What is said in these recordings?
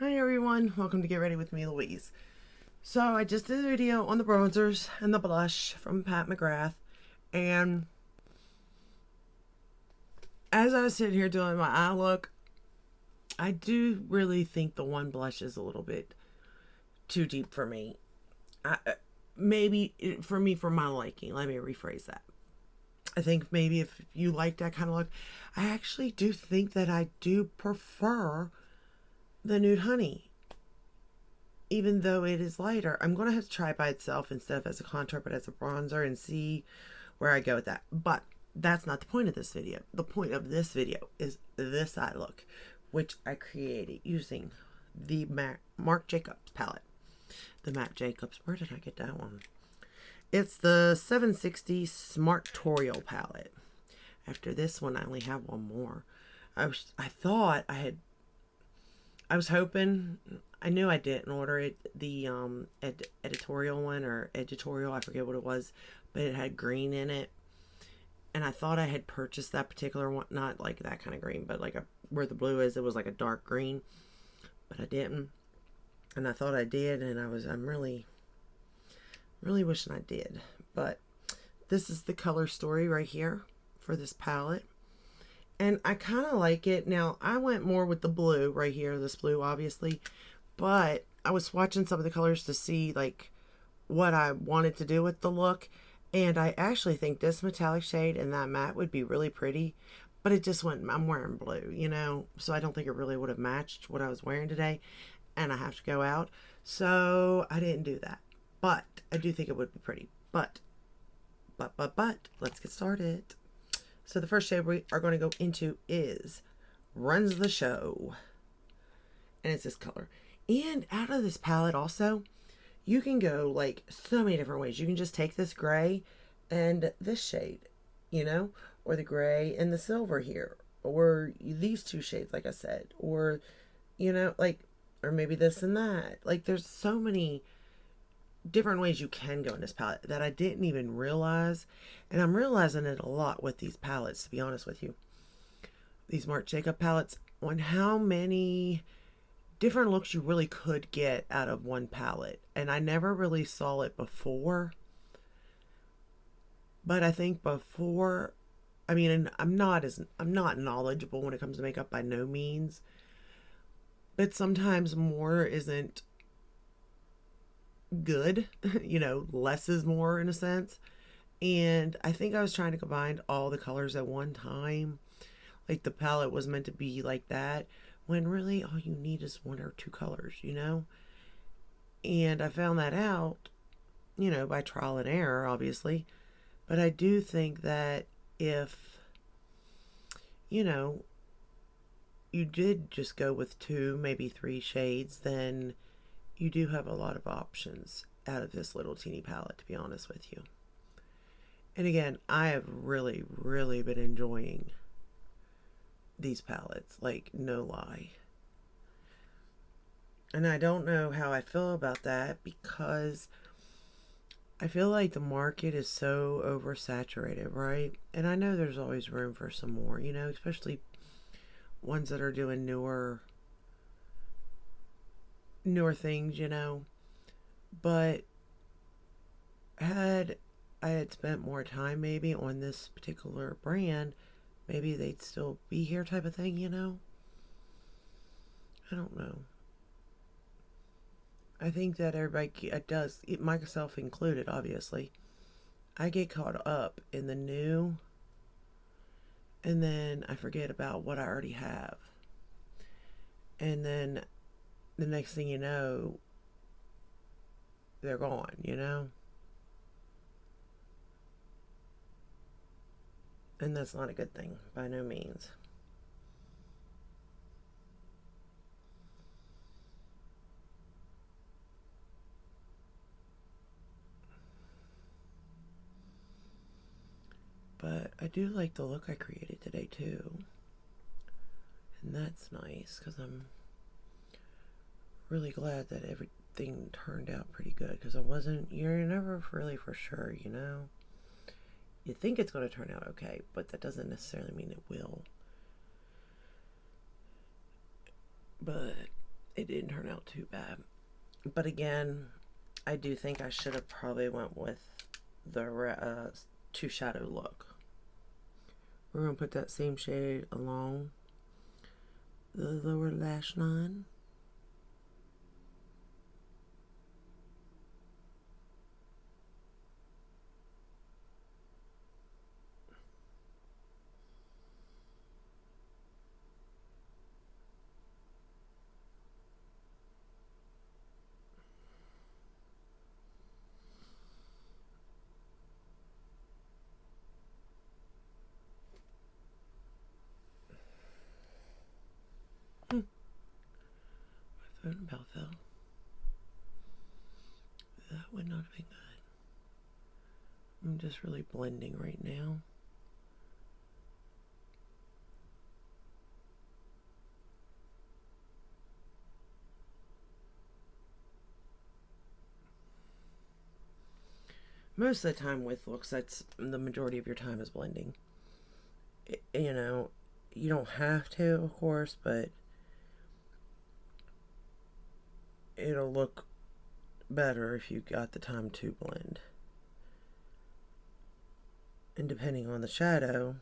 Hi everyone, welcome to Get Ready with me, Louise. So I just did a video on the bronzers and the blush from Pat McGrath, and as I was sitting here doing my eye look, I do really think the one blush is a little bit too deep for me. Maybe for me, for my liking. Let me rephrase that. I think maybe if you like that kind of look, I actually do think that I do prefer the Nude Honey. Even though it is lighter, I'm going to have to try it by itself instead of as a contour, but as a bronzer and see where I go with that. But that's not the point of this video. The point of this video is this eye look, which I created using the Marc Jacobs palette. The Marc Jacobs, where did I get that one? It's the 760 Smartorial palette. After this one, I only have one more. I was hoping, I knew I didn't order it, the editorial one, or editorial, I forget what it was, but it had green in it. And I thought I had purchased that particular one, not like that kind of green, but like where the blue is, it was like a dark green, but I didn't. And I thought I did, and I'm really wishing I did. But this is the color story right here for this palette. And I kind of like it. Now, I went more with the blue right here, this blue, obviously. But I was swatching some of the colors to see, like, what I wanted to do with the look. And I actually think this metallic shade and that matte would be really pretty. But it just went, I'm wearing blue, you know. So I don't think it really would have matched what I was wearing today. And I have to go out. So I didn't do that. But I do think it would be pretty. But, let's get started. So the first shade we are going to go into is Runs the Show. And it's this color. And out of this palette also, you can go like so many different ways. You can just take this gray and this shade, you know, or the gray and the silver here, or these two shades, like I said, or, you know, like, or maybe this and that. Like, there's so many different ways you can go in this palette that I didn't even realize. And I'm realizing it a lot with these palettes, to be honest with you. These Marc Jacobs palettes, on how many different looks you really could get out of one palette. And I never really saw it before. But I think before, I mean, I'm not knowledgeable when it comes to makeup by no means. But sometimes more isn't good, you know, less is more in a sense. And I think I was trying to combine all the colors at one time, like the palette was meant to be like that, when really all you need is one or two colors, you know. And I found that out, you know, by trial and error, obviously. But I do think that if, you know, you did just go with two, maybe three shades, then you do have a lot of options out of this little teeny palette, to be honest with you. And again, I have really been enjoying these palettes, like, no lie. And I don't know how I feel about that, because I feel like the market is so oversaturated, right? And I know there's always room for some more, you know, especially ones that are doing newer things, you know. But had I had spent more time maybe on this particular brand, maybe they'd still be here, type of thing, you know. I don't know. I think that everybody does, myself included, obviously. I get caught up in the new, and then I forget about what I already have. And then the next thing you know, they're gone, you know? And that's not a good thing, by no means. But I do like the look I created today, too. And that's nice, because I'm really glad that everything turned out pretty good, because you're never really for sure, you know. You think it's going to turn out okay, but that doesn't necessarily mean it will. But it didn't turn out too bad. But again, I do think I should have probably went with the two shadow look. We're going to put that same shade along the lower lash line. My phone about fell. That would not have been good. I'm just really blending right now. Most of the time with looks, that's the majority of your time is blending. You know, you don't have to, of course, but it'll look better if you got the time to blend. And depending on the shadow,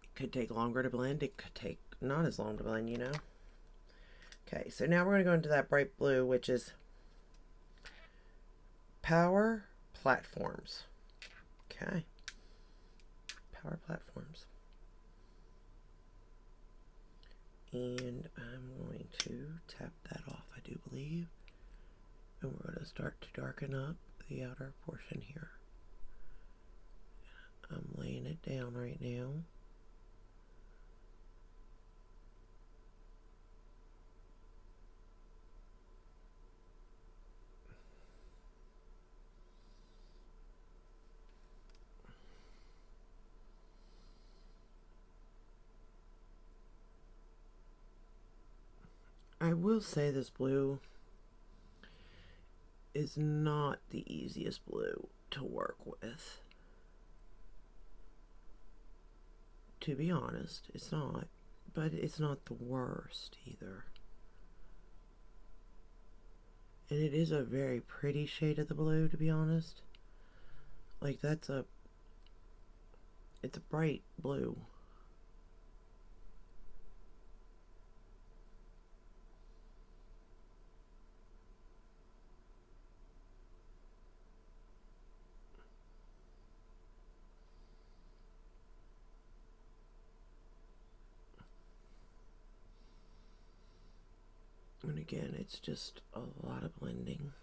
it could take longer to blend. It could take not as long to blend, you know. Okay, so now we're going to go into that bright blue, which is Power Platforms. Okay. Power Platforms. And I'm going to tap that off, I do believe. And we're going to start to darken up the outer portion here. I'm laying it down right now. I will say this blue is not the easiest blue to work with. To be honest, it's not. But it's not the worst either. And it is a very pretty shade of the blue, to be honest. Like, it's a bright blue. And again, it's just a lot of blending.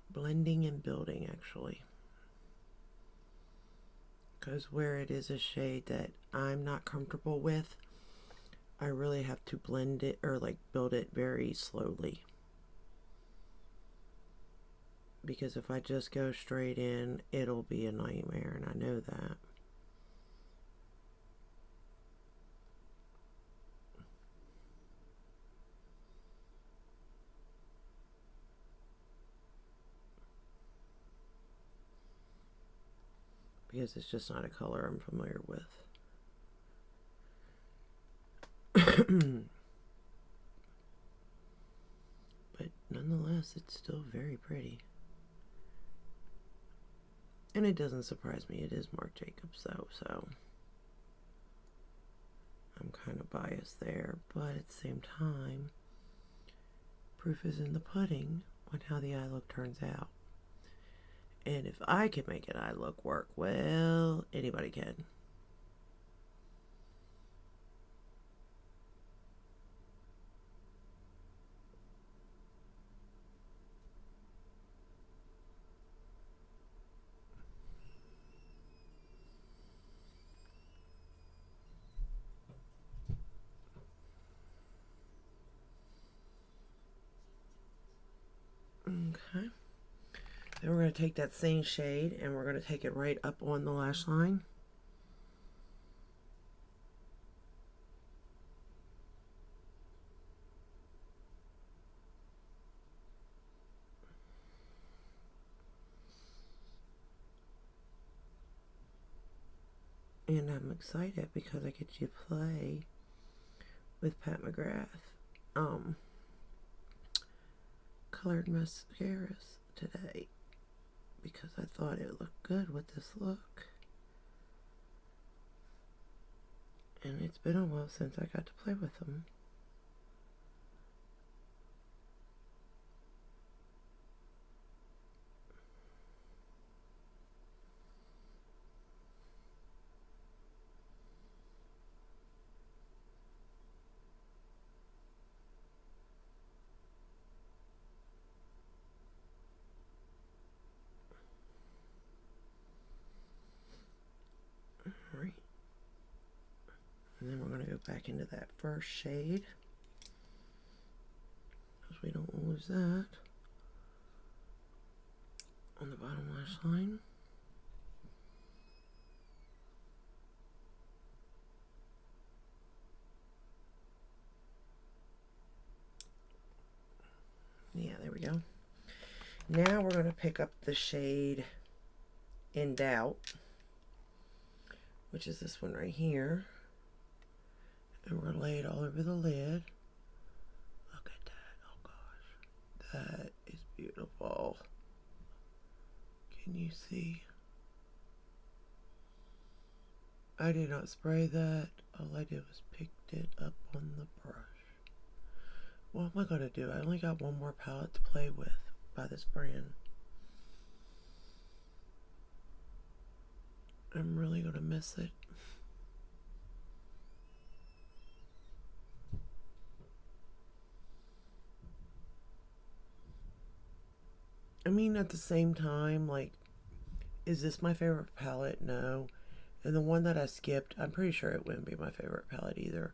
Blending and building, actually. Because where it is a shade that I'm not comfortable with, I really have to blend it or like build it very slowly. Because if I just go straight in, it'll be a nightmare, and I know that. Because it's just not a color I'm familiar with. But nonetheless, it's still very pretty. And it doesn't surprise me, it is Marc Jacobs though, so I'm kind of biased there, but at the same time, proof is in the pudding on how the eye look turns out. And if I can make an eye look work, well, anybody can. Okay. Then we're going to take that same shade and we're going to take it right up on the lash line. And I'm excited because I get to play with Pat McGrath colored mascaras today because I thought it looked good with this look. And it's been a while since I got to play with them. Alright. And then we're going to go back into that first shade, because we don't lose that on the bottom lash line. Yeah, there we go. Now we're going to pick up the shade In Doubt, which is this one right here. And we're going to lay it all over the lid. Look at that. Oh gosh. That is beautiful. Can you see? I did not spray that. All I did was picked it up on the brush. What am I going to do? I only got one more palette to play with by this brand. I'm really going to miss it. I mean, at the same time, like, is this my favorite palette? No. And the one that I skipped, I'm pretty sure it wouldn't be my favorite palette either.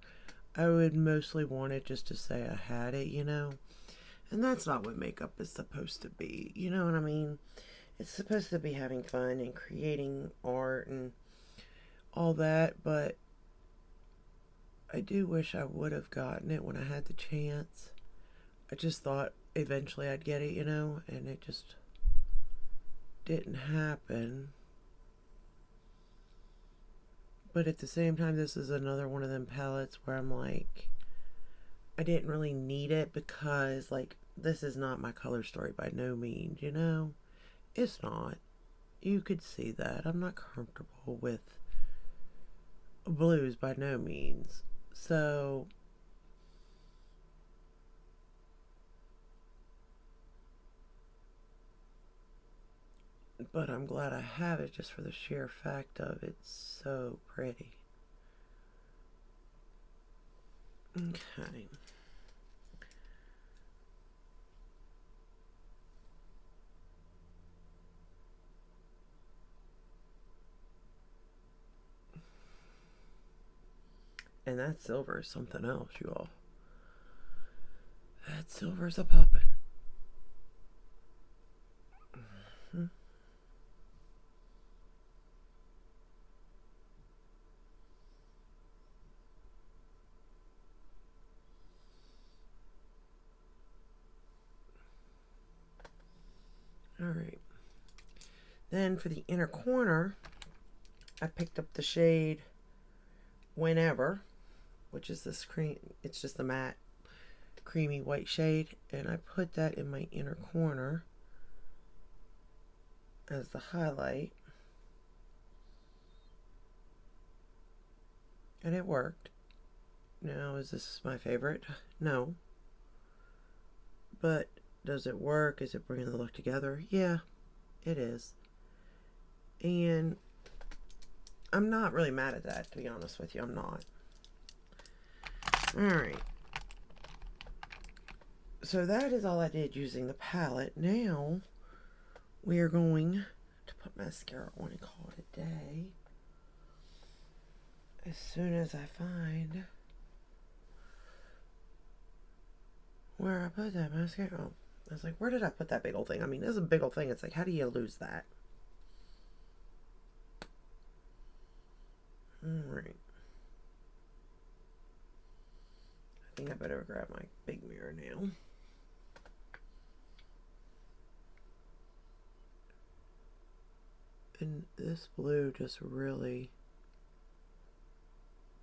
I would mostly want it just to say I had it, you know? And that's not what makeup is supposed to be, you know what I mean? It's supposed to be having fun and creating art and all that, but I do wish I would have gotten it when I had the chance. I just thought eventually I'd get it, you know, and it just didn't happen. But at the same time, this is another one of them palettes where I'm like, I didn't really need it because, like, this is not my color story by no means, you know? It's not. You could see that. I'm not comfortable with blues by no means. So, but I'm glad I have it just for the sheer fact of it's so pretty. Okay. And that silver is something else, you all. That silver's a poppin'. Alright. Then for the inner corner, I picked up the shade Whenever, which is this cream. It's just a matte, creamy white shade. And I put that in my inner corner as the highlight. And it worked. Now, is this my favorite? No. But does it work? Is it bringing the look together? Yeah, it is. And I'm not really mad at that, to be honest with you. I'm not. Alright. So that is all I did using the palette. Now, we are going to put mascara on and call it a day. As soon as I find where I put that mascara. Oh, I was like, where did I put that big old thing? I mean, this is a big old thing. It's like, how do you lose that? Alright. I think I better grab my big mirror now. And this blue just really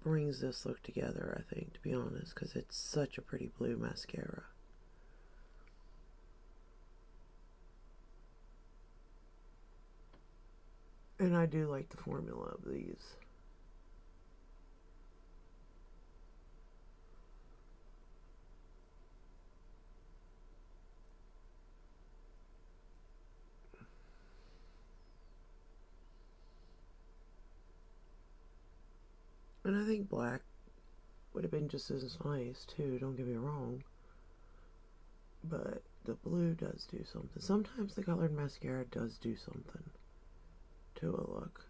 brings this look together, I think, to be honest, because it's such a pretty blue mascara. And I do like the formula of these. And I think black would have been just as nice too, don't get me wrong. But the blue does do something. Sometimes the colored mascara does do something to a look.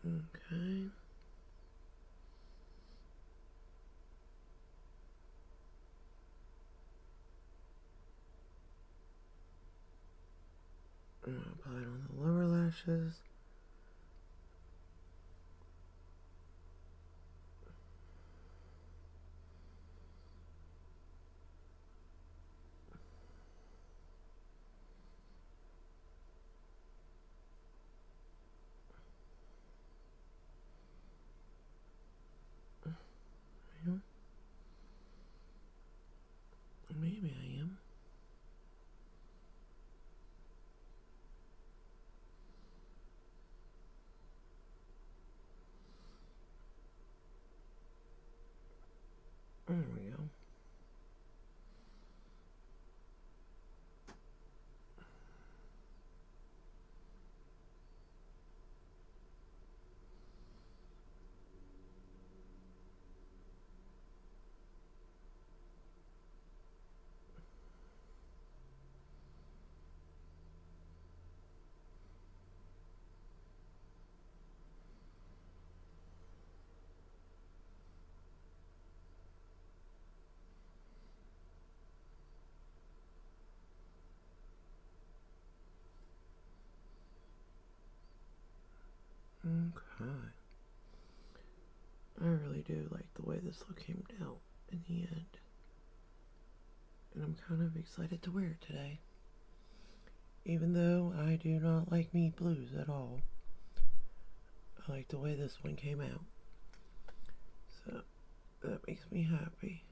Okay. Apply it on the lower lashes. Yeah. Maybe I am. There we go. Okay. I really do like the way this look came out in the end. And I'm kind of excited to wear it today. Even though I do not like meat blues at all. I like the way this one came out. So that makes me happy.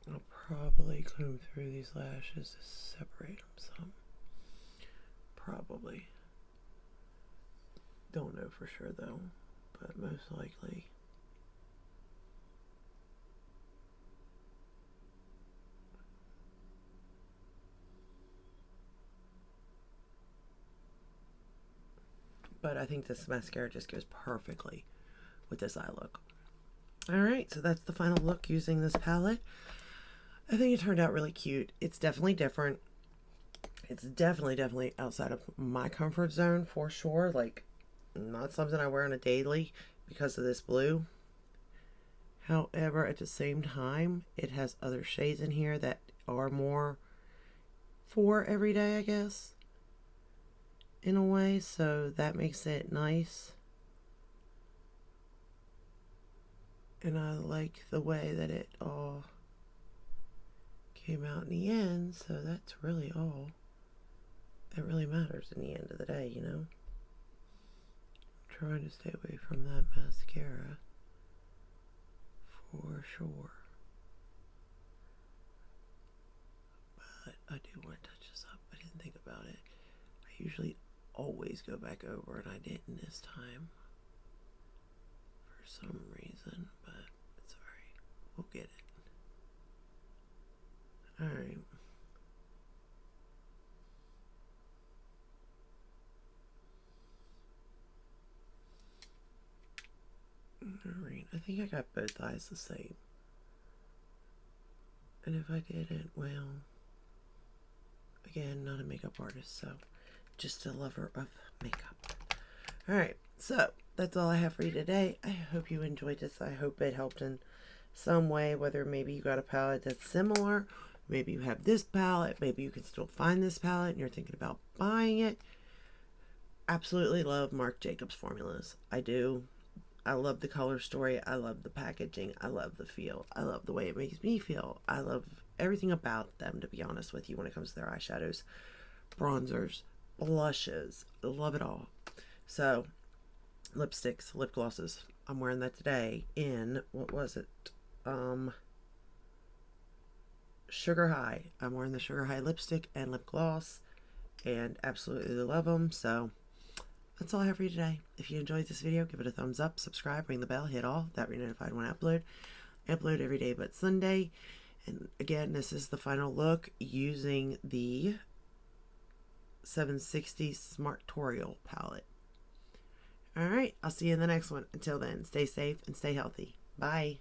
I'll probably comb through these lashes to separate them some. Probably. Don't know for sure though, but most likely. But I think this mascara just goes perfectly with this eye look. Alright, so that's the final look using this palette. I think it turned out really cute. It's definitely different. It's definitely outside of my comfort zone for sure. Like, not something I wear on a daily because of this blue. However, at the same time, it has other shades in here that are more for everyday, I guess, in a way. So that makes it nice. And I like the way that it all came out in the end, so that's really all that really matters in the end of the day, you know? I'm trying to stay away from that mascara for sure. But I do want to touch this up. I didn't think about it. I usually always go back over, and I didn't this time for some reason, but it's alright. We'll get it. Alright. Alright, I think I got both eyes the same. And if I didn't, well, again, not a makeup artist, so just a lover of makeup. Alright, so that's all I have for you today. I hope you enjoyed this. I hope it helped in some way, whether maybe you got a palette that's similar, maybe you have this palette, maybe you can still find this palette and you're thinking about buying it. absolutely love Marc Jacobs formulas. I do. I love the color story. I love the packaging. I love the feel. I love the way it makes me feel. I love everything about them, to be honest with you, when it comes to their eyeshadows, bronzers, blushes. I love it all. So, lipsticks, lip glosses. I'm wearing that today in, what was it? Sugar High. I'm wearing the Sugar High lipstick and lip gloss and absolutely love them. So, that's all I have for you today. If you enjoyed this video, give it a thumbs up, subscribe, ring the bell, hit all. That way you're notified when I upload. I upload every day but Sunday. And again, this is the final look using the 760 Smartorial palette. Alright, I'll see you in the next one. Until then, stay safe and stay healthy. Bye.